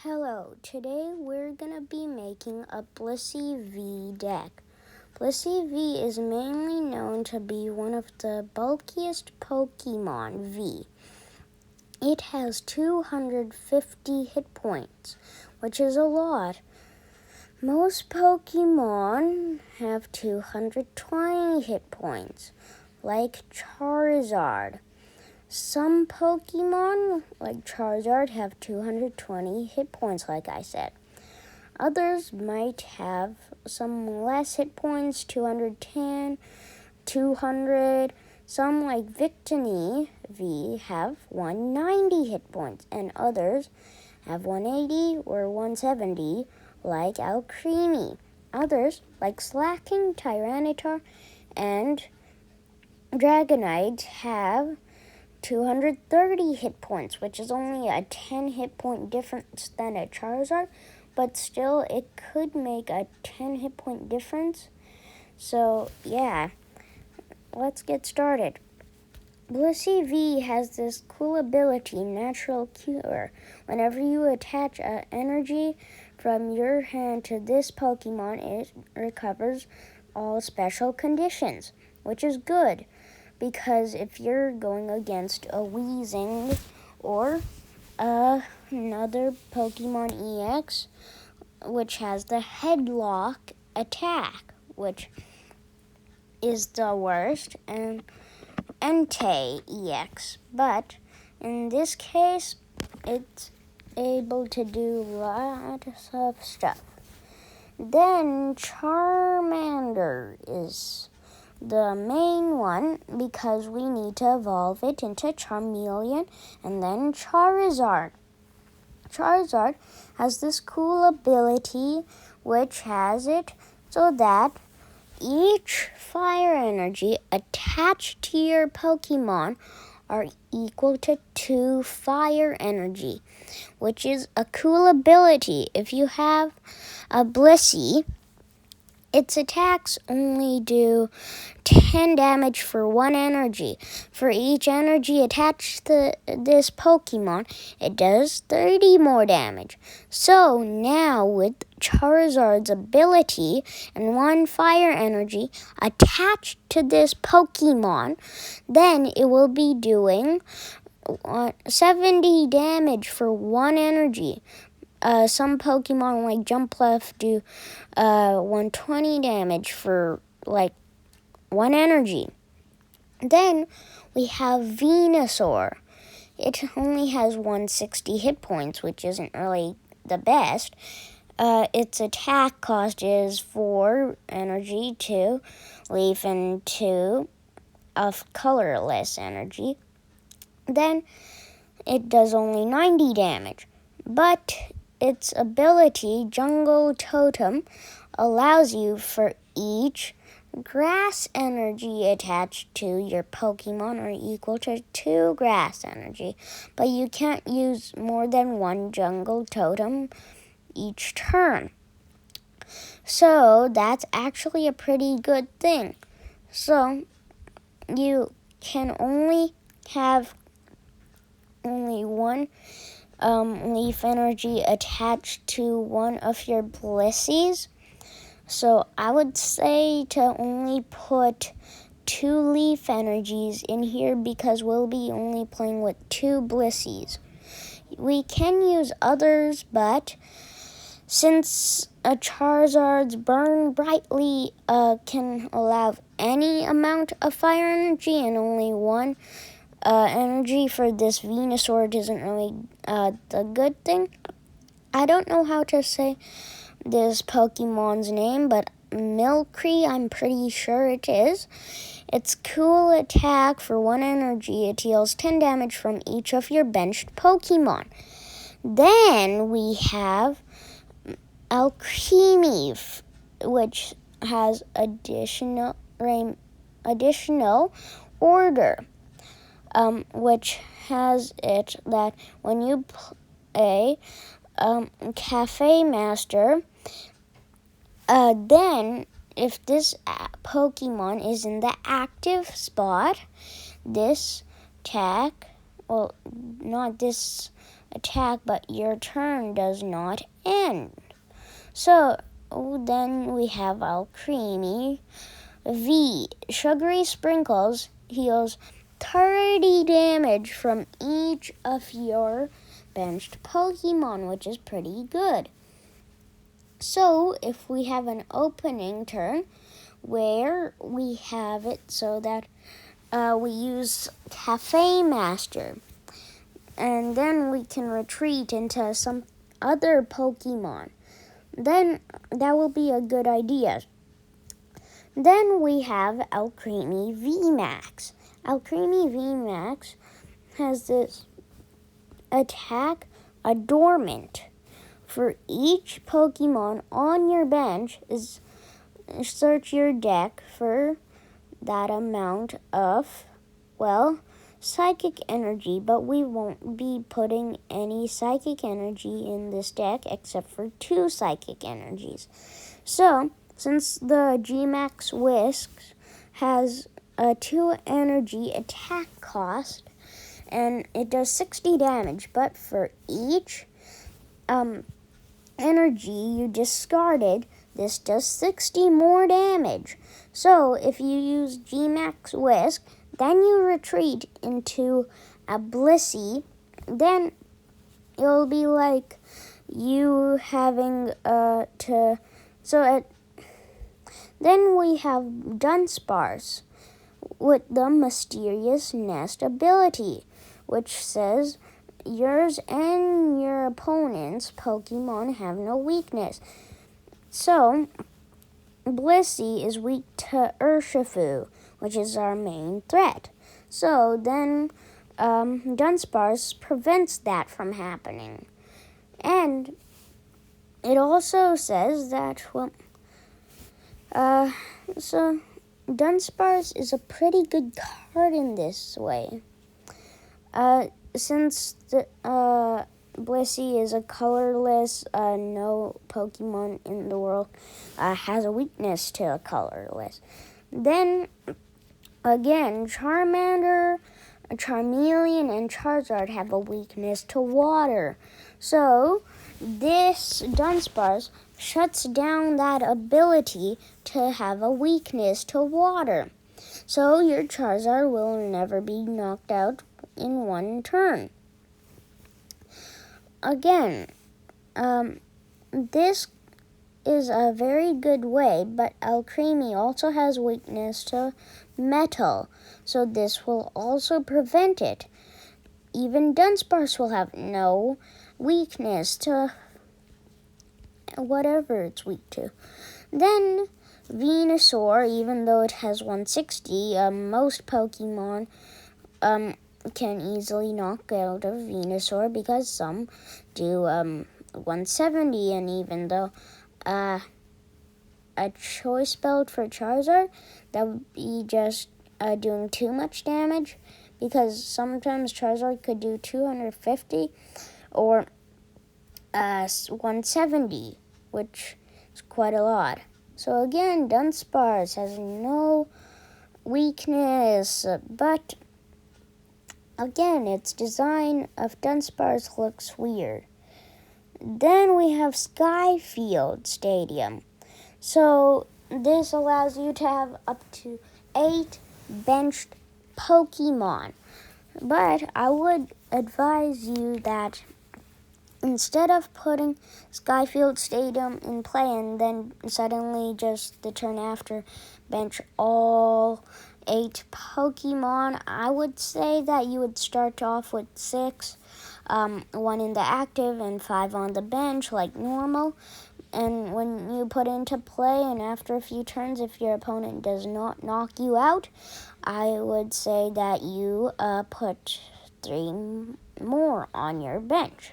Hello, today we're going to be making a Blissey V Deck. Blissey V is mainly known to be one of the bulkiest Pokémon V. It has 250 hit points, which is a lot. Most Pokémon have 220 hit points, like Charizard. Some Pokemon, like Charizard, have 220 hit points, like I said. Others might have some less hit points, 210, 200. Some, like Victini V, have 190 hit points, and others have 180 or 170, like Alcremie. Others, like Slacking, Tyranitar, and Dragonite, have 230 hit points, which is only a 10 hit point difference than a Charizard, but still it could make a 10 hit point difference. So yeah, let's get started. Blissey V has this cool ability, Natural Cure. Whenever you attach an energy from your hand to this Pokemon, it recovers all special conditions, which is good. Because if you're going against a Weezing or another Pokemon EX, which has the Headlock attack, which is the worst, and Entei EX. But in this case, it's able to do lots of stuff. Then Charmander is the main one because we need to evolve it into Charmeleon and then Charizard. Charizard has this cool ability which has it so that each fire energy attached to your Pokemon are equal to 2 fire energy, which is a cool ability. If you have a Blissey, its attacks only do 10 damage for 1 energy. For each energy attached to this Pokemon, it does 30 more damage. So now with Charizard's ability and 1 fire energy attached to this Pokemon, then it will be doing 70 damage for 1 energy. Some Pokemon like Jumpluff do 120 damage for like 1 energy. Then we have Venusaur. It only has 160 hit points, which isn't really the best. Its attack cost is 4 energy, 2 leaf, and 2 of colorless energy. Then it does only 90 damage. But its ability, Jungle Totem, allows you for each grass energy attached to your Pokemon are equal to 2 grass energy. But you can't use more than 1 Jungle Totem each turn. So that's actually a pretty good thing. So you can only have only 1 leaf energy attached to one of your Blisseys. So I would say to only put 2 leaf energies in here because we'll be only playing with 2 Blisseys. We can use others, but since a Charizard's Burn Brightly can allow any amount of fire energy and only 1 energy for this Venusaur isn't really the good thing. I don't know how to say this Pokemon's name, but Milcree, I'm pretty sure it is. Its cool attack for 1 energy, it deals 10 damage from each of your benched Pokemon. Then we have Alcremie, which has additional order. Which has it that when you play Cafe Master, then if this Pokemon is in the active spot, this attack, well, not this attack, but your turn does not end. So then we have Alcremie V. Sugary Sprinkles heals 30 damage from each of your benched Pokemon, which is pretty good. So if we have an opening turn where we have it so that we use Cafe Master, and then we can retreat into some other Pokemon, then that will be a good idea. Then we have Alcremie VMAX. Alcremie VMAX has this attack Adornment. For each Pokemon on your bench, search your deck for that amount of, psychic energy, but we won't be putting any psychic energy in this deck except for 2 psychic energies. So, since the Gmax Whisk has a 2 energy attack cost, and it does 60 damage, but for each energy you discarded, this does 60 more damage. So if you use Gmax Whisk, then you retreat into a Blissey, then it'll be like you having then we have Dunsparce with the Mysterious Nest ability, which says yours and your opponent's Pokemon have no weakness. So, Blissey is weak to Urshifu, which is our main threat. So then Dunsparce prevents that from happening. And it also says that, so Dunsparce is a pretty good card in this way. Since the Blissey is a colorless, no Pokemon in the world has a weakness to a colorless. Then, again, Charmander, Charmeleon, and Charizard have a weakness to water. So, this Dunsparce shuts down that ability to have a weakness to water. So, your Charizard will never be knocked out in one turn. Again, this is a very good way, but Alcremie also has weakness to metal, so this will also prevent it. Even Dunsparce will have no weakness to whatever it's weak to. Then Venusaur, even though it has 160, most Pokemon can easily knock out a Venusaur because some do 170, and even though a choice belt for Charizard, that would be just doing too much damage, because sometimes Charizard could do 250 or 170, which is quite a lot. So again, Dunsparce has no weakness, but again, its design of Dunsparce looks weird. Then we have Skyfield Stadium. So this allows you to have up to 8 benched Pokemon. But I would advise you that instead of putting Skyfield Stadium in play and then suddenly just the turn after bench all 8 Pokemon, I would say that you would start off with 6, 1 in the active and 5 on the bench like normal. And when you put into play and after a few turns, if your opponent does not knock you out, I would say that you put 3 more on your bench.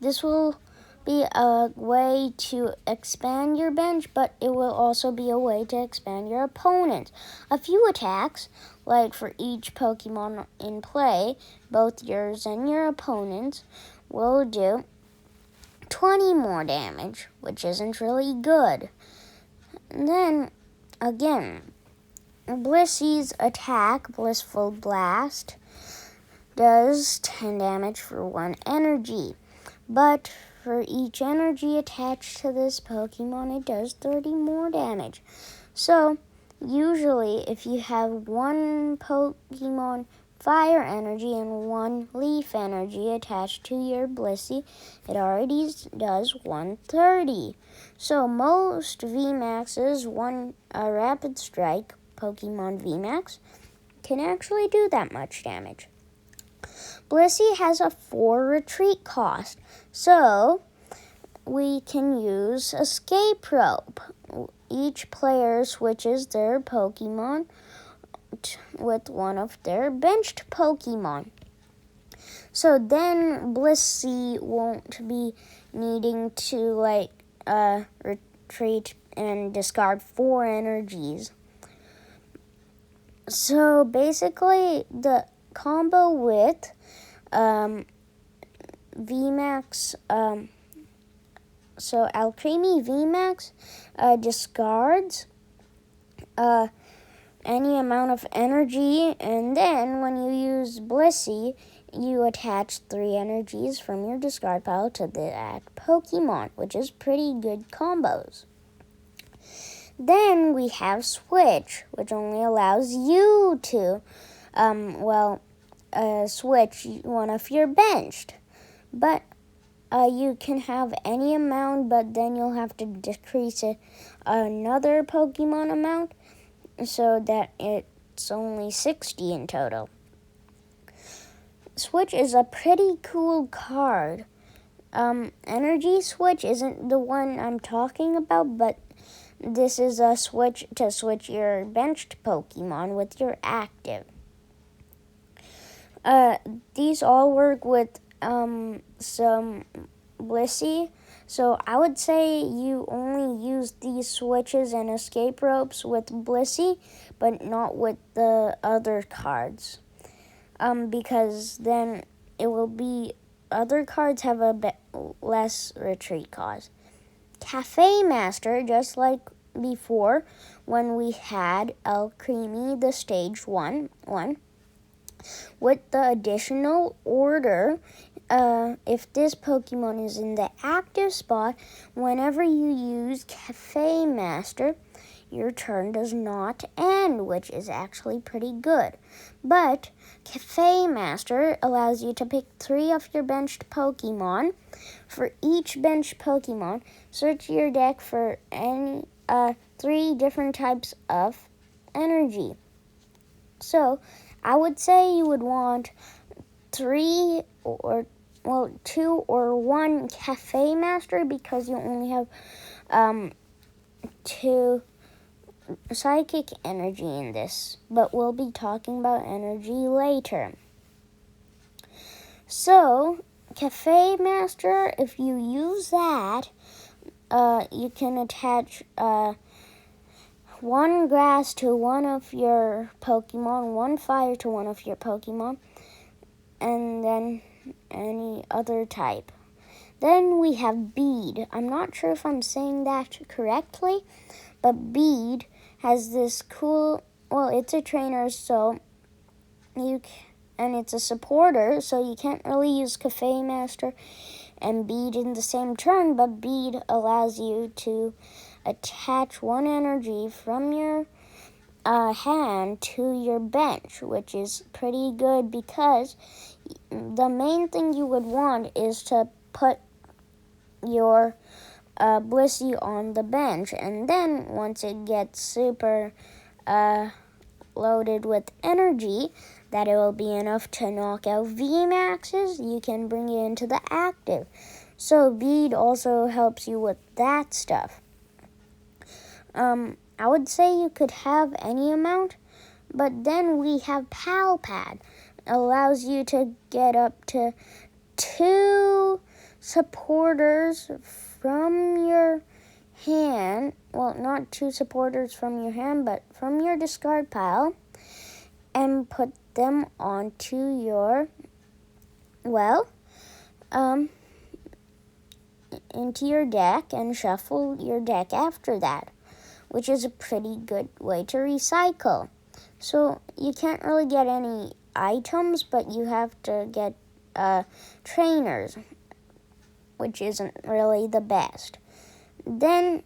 This will be a way to expand your bench, but it will also be a way to expand your opponent. A few attacks, like for each Pokemon in play, both yours and your opponent's, will do 20 more damage, which isn't really good. And then, again, Blissey's attack, Blissful Blast, does 10 damage for 1 energy. But for each energy attached to this Pokemon, it does 30 more damage. So, usually, if you have 1 Pokemon Fire energy and 1 Leaf energy attached to your Blissey, it already does 130. So, most VMAXs, one Rapid Strike Pokemon VMAX, can actually do that much damage. Blissey has a 4 retreat cost, so we can use Escape Rope. Each player switches their Pokemon with one of their benched Pokemon. So then Blissey won't be needing to retreat and discard 4 energies. So basically the combo with VMAX, so Alcremie VMAX discards any amount of energy, and then when you use Blissey, you attach 3 energies from your discard pile to that Pokemon, which is pretty good combos. Then we have Switch, which only allows you to, switch one of your benched. But you can have any amount, but then you'll have to decrease it another Pokemon amount so that it's only 60 in total. Switch is a pretty cool card. Energy Switch isn't the one I'm talking about, but this is a switch to switch your benched Pokemon with your active. These all work with some Blissey, so I would say you only use these switches and escape ropes with Blissey, but not with the other cards, because then it will be other cards have a bit less retreat cost. Cafe Master, just like before when we had Alcremie, the stage 1, with the additional order, if this Pokemon is in the active spot, whenever you use Cafe Master, your turn does not end, which is actually pretty good. But Cafe Master allows you to pick 3 of your benched Pokemon. For each benched Pokemon, search your deck for any 3 different types of energy. So I would say you would want 2 or 1 Cafe Master, because you only have 2 psychic energy in this, but we'll be talking about energy later. So Cafe Master, if you use that, you can attach 1 grass to one of your Pokemon, 1 fire to one of your Pokemon, and then any other type. Then we have Bead. I'm not sure if I'm saying that correctly, but Bead has this cool, it's a trainer, and it's a supporter, so you can't really use Cafe Master and Bead in the same turn, but Bead allows you to attach 1 energy from your hand to your bench, which is pretty good, because the main thing you would want is to put your Blissey on the bench, and then once it gets super loaded with energy, that it will be enough to knock out VMAXs, you can bring it into the active. So Bead also helps you with that stuff. I would say you could have any amount, but then we have Pal Pad. It allows you to get up to 2 supporters from your hand. Well, not 2 supporters from your hand, but from your discard pile, and put them onto your, into your deck, and shuffle your deck after that, which is a pretty good way to recycle. So you can't really get any items, but you have to get trainers, which isn't really the best. Then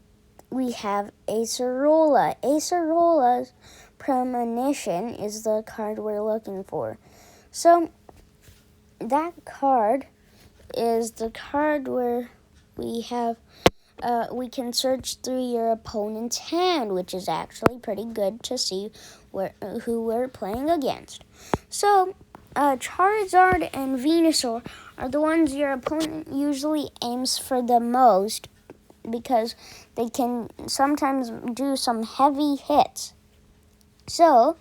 we have Acerola. Acerola's Premonition is the card we're looking for. So that card is the card where we can search through your opponent's hand, which is actually pretty good to see who we're playing against. So Charizard and Venusaur are the ones your opponent usually aims for the most, because they can sometimes do some heavy hits. So,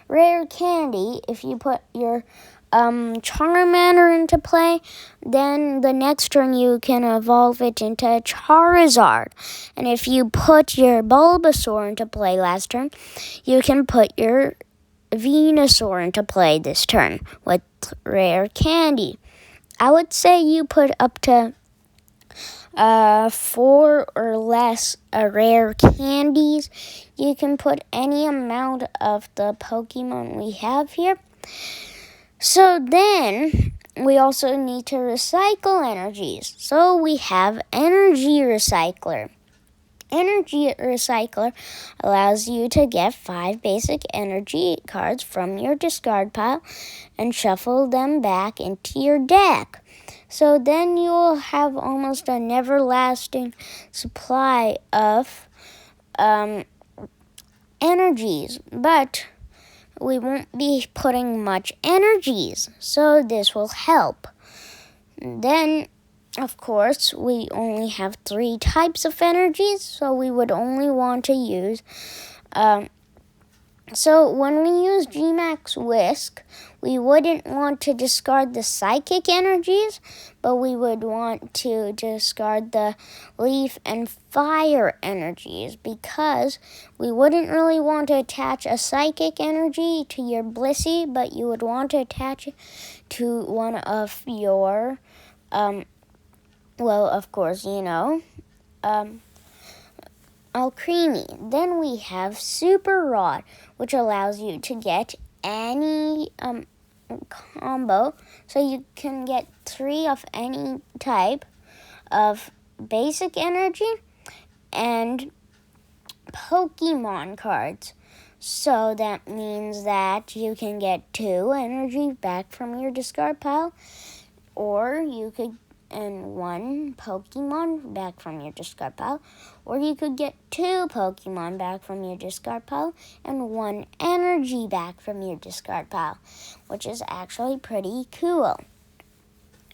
Rare Candy, if you put your Charmander into play, then the next turn you can evolve it into Charizard. And if you put your Bulbasaur into play last turn, you can put your Venusaur into play this turn with Rare Candy. I would say you put up to 4 or less rare candies. You can put any amount of the Pokemon we have here. So then we also need to recycle energies. So we have Energy Recycler. Energy Recycler allows you to get 5 basic energy cards from your discard pile and shuffle them back into your deck. So then you'll have almost a never-lasting supply of energies, but we won't be putting much energies, so this will help. Then, of course, we only have 3 types of energies, so we would only want to use so when we use Gmax Whisk, we wouldn't want to discard the psychic energies, but we would want to discard the leaf and fire energies, because we wouldn't really want to attach a psychic energy to your Blissey, but you would want to attach it to one of your, well, of course, Alcremie. Then we have Super Rod, which allows you to get any combo. So you can get 3 of any type of basic energy and Pokemon cards. So that means that you can get 2 energy back from your discard pile, or you could and 1 Pokemon back from your discard pile, or you could get 2 Pokemon back from your discard pile and 1 energy back from your discard pile, which is actually pretty cool.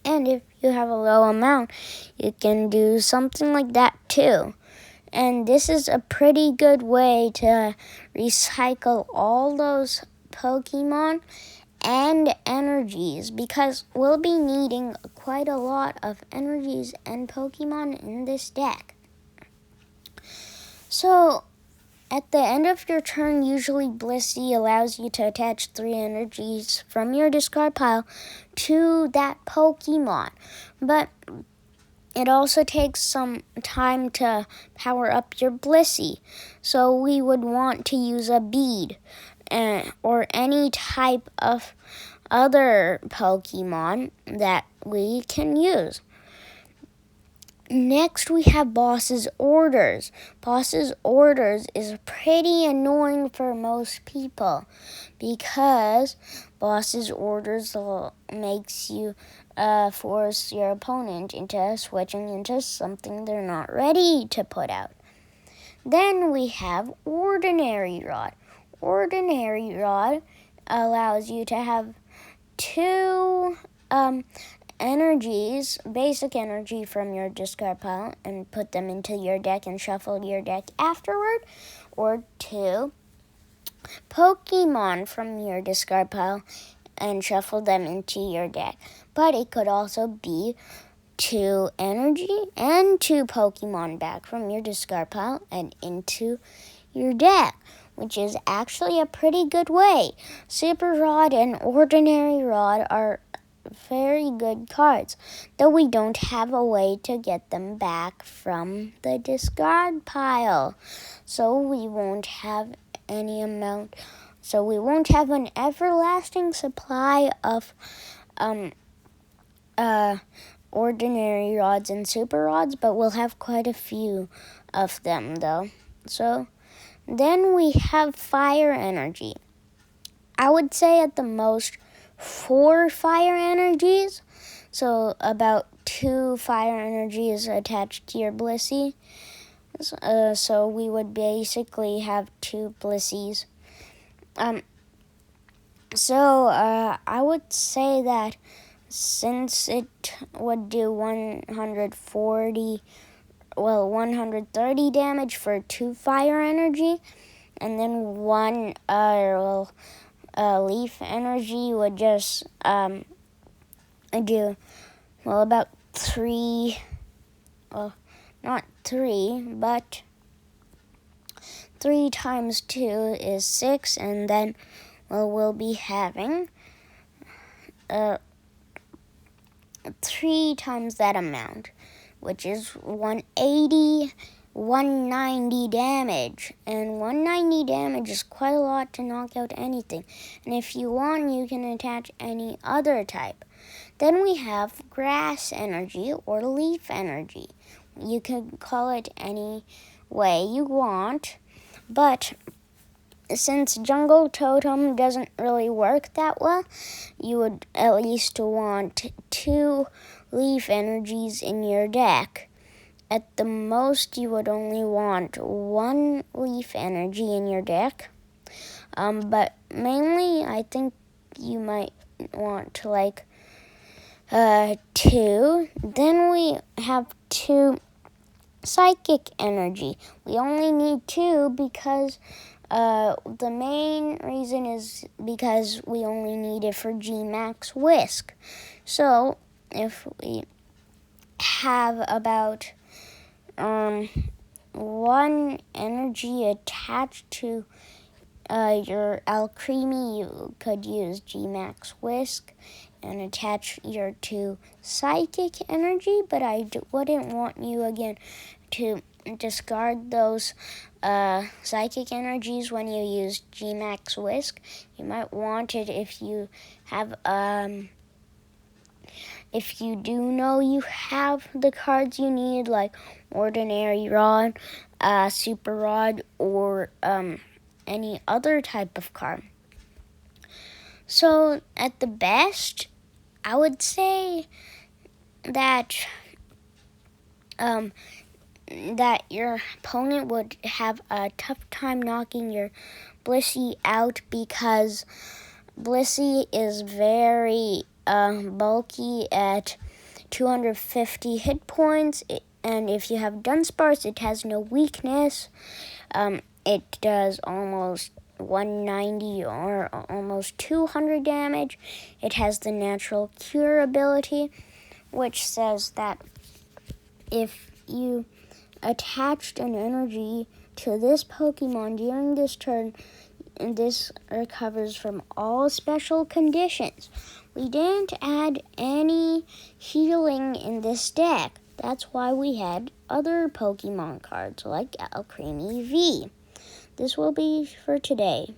And if you have a low amount, you can do something like that too. And this is a pretty good way to recycle all those Pokemon and energies, because we'll be needing quite a lot of energies and Pokemon in this deck. So at the end of your turn, usually Blissey allows you to attach 3 energies from your discard pile to that Pokemon, but it also takes some time to power up your Blissey, so we would want to use a bead or any type of other Pokemon that we can use. Next, we have Boss's Orders. Boss's Orders is pretty annoying for most people, because Boss's Orders makes you force your opponent into switching into something they're not ready to put out. Then we have Ordinary Rod. Ordinary Rod allows you to have 2 energies, basic energy from your discard pile, and put them into your deck and shuffle your deck afterward, or 2 Pokemon from your discard pile and shuffle them into your deck. But it could also be 2 energy and 2 Pokemon back from your discard pile and into your deck, which is actually a pretty good way. Super Rod and Ordinary Rod are very good cards, though we don't have a way to get them back from the discard pile, so we won't have any amount So we won't have an everlasting supply of ordinary rods and super rods, but we'll have quite a few of them though. So then we have fire energy. I would say at the most 4 fire energies. So about 2 fire energies attached to your Blissey. So we would basically have 2 Blissies. I would say that since it would do 130 damage for 2 fire energy, and then 1 leaf energy would just do, about 3, not 3, but 3 times 2 is 6, and then we'll be having 3 times that amount, which is 180, 190 damage. And 190 damage is quite a lot to knock out anything. And if you want, you can attach any other type. Then we have grass energy or leaf energy. You can call it any way you want, but since Jungle Totem doesn't really work that well, you would at least want 2 leaf energies in your deck. At the most, you would only want 1 leaf energy in your deck. But mainly, I think you might want 2. Then we have 2 psychic energy. We only need 2 because the main reason is because we only need it for G-Max Whisk. So if we have about 1 energy attached to your Alcremie, you could use G-Max Whisk and attach your 2 psychic energy, but I wouldn't want you again to discard those psychic energies when you use G-Max Whisk. You might want it if you have if you do know you have the cards you need, like Ordinary Rod, Super Rod, or any other type of card. So at the best, I would say that that your opponent would have a tough time knocking your Blissey out because Blissey is very bulky at 250 hit points, and if you have Dunsparce, it has no weakness. It does almost 190 or almost 200 damage. It has the natural cure ability, which says that if you attached an energy to this Pokemon during this turn, this recovers from all special conditions. We didn't add any healing in this deck. That's why we had other Pokemon cards like Alcremie V. This will be for today.